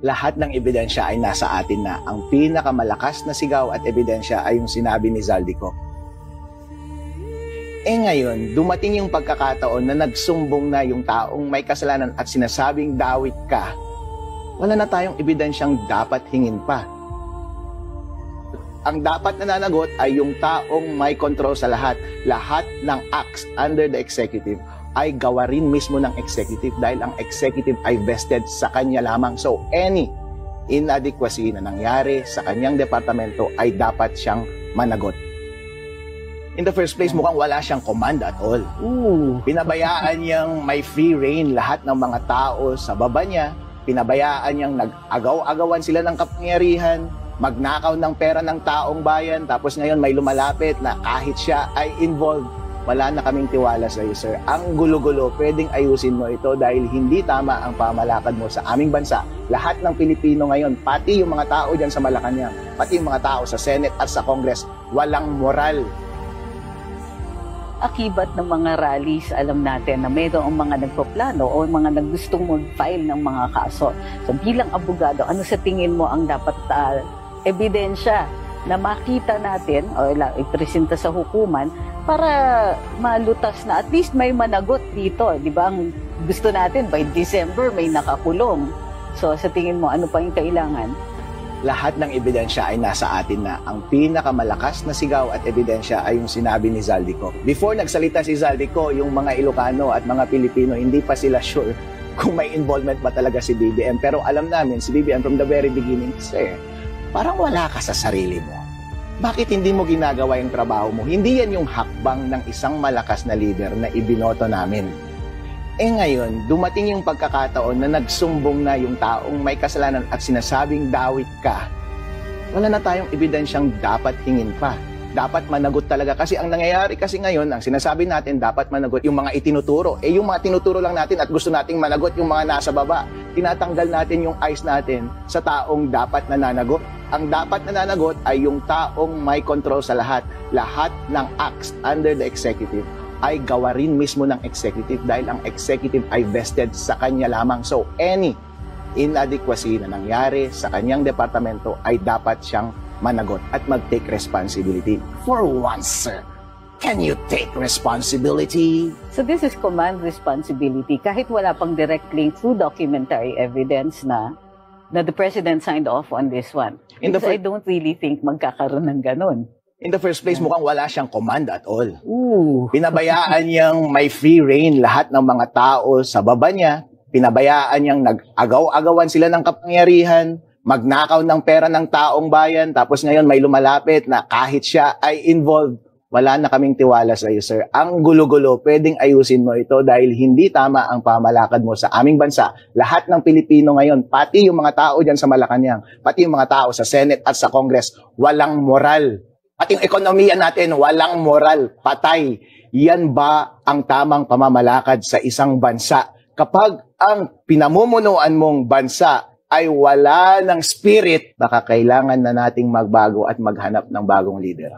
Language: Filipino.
Lahat ng ebidensya ay nasa atin na. Ang pinakamalakas na sigaw at ebidensya ay yung sinabi ni Zaldico. Ngayon, dumating yung pagkakataon na nagsumbong na yung taong may kasalanan at sinasabing dawit ka. Wala na tayong ebidensyang dapat hingin pa. Ang dapat nananagot ay yung taong may control sa lahat. Lahat ng acts under the executive ay gawa rin mismo ng executive dahil ang executive ay vested sa kanya lamang. So, any inadequacy na nangyari sa kanyang departamento ay dapat siyang managot. In the first place, mukhang wala siyang command at all. Pinabayaan niyang may free reign lahat ng mga tao sa baba niya. Pinabayaan niyang nag-agaw-agawan sila ng kapangyarihan, magnakaw ng pera ng taong bayan, tapos ngayon may lumalapit na kahit siya ay involved. Wala na kaming tiwala sa iyo, sir. Ang gulo-gulo, pwedeng ayusin mo ito dahil hindi tama ang pamalakad mo sa aming bansa. Lahat ng Pilipino ngayon, pati yung mga tao dyan sa Malacanang, pati yung mga tao sa Senate at sa Congress, walang moral. Akibat ng mga rallies, alam natin na mayroong mga nagpaplano o mga naggustong mag-file ng mga kaso. So bilang abogado, ano sa tingin mo ang dapat ebidensya na makita natin o ipresenta sa hukuman para malutas na at least may managot dito, di ba? Ang gusto natin by December may nakakulong. So sa tingin mo, ano pa yung kailangan? Lahat ng ebidensya ay nasa atin na. Ang pinakamalakas na sigaw at ebidensya ay yung sinabi ni Zaldico. Before nagsalita si Zaldico, yung mga Ilocano at mga Pilipino, hindi pa sila sure kung may involvement ba talaga si BBM. Pero alam namin, si BBM from the very beginning, sir, parang wala ka sa sarili mo. Bakit hindi mo ginagawa yung trabaho mo? Hindi yan yung hakbang ng isang malakas na leader na ibinoto namin. Ngayon, dumating yung pagkakataon na nagsumbong na yung taong may kasalanan at sinasabing dawit ka. Wala na tayong ebidensyang dapat hingin pa. Dapat managot talaga. Kasi ang nangyayari kasi ngayon, ang sinasabi natin, dapat managot yung mga itinuturo. Yung mga tinuturo lang natin at gusto nating managot yung mga nasa baba. Tinatanggal natin yung eyes natin sa taong dapat nananagot. Ang dapat nananagot ay yung taong may control sa lahat. Lahat ng acts under the executive ay gawa rin mismo ng executive dahil ang executive ay vested sa kanya lamang. So, any inadequacy na nangyari sa kanyang departamento ay dapat siyang managot at mag-take responsibility. For once, sir, can you take responsibility? So this is command responsibility. Kahit wala pang direct link through documentary evidence na the president signed off on this one. Because I don't really think magkakaroon ng ganun. In the first place, mukhang wala siyang command at all. Pinabayaan niyang may free reign lahat ng mga tao sa baba niya. Pinabayaan niyang nag-agaw-agawan sila ng kapangyarihan, magnakaw ng pera ng taong bayan, tapos ngayon may lumalapit na kahit siya ay involved. Wala na kaming tiwala sa iyo, sir. Ang gulo-gulo, pwedeng ayusin mo ito dahil hindi tama ang pamalakad mo sa aming bansa. Lahat ng Pilipino ngayon, pati yung mga tao dyan sa Malacanang, pati yung mga tao sa Senate at sa Congress, walang moral. At yung ekonomiya natin, walang moral, patay. Yan ba ang tamang pamamalakad sa isang bansa? Kapag ang pinamumunuan mong bansa ay wala ng spirit, baka kailangan na nating magbago at maghanap ng bagong leader.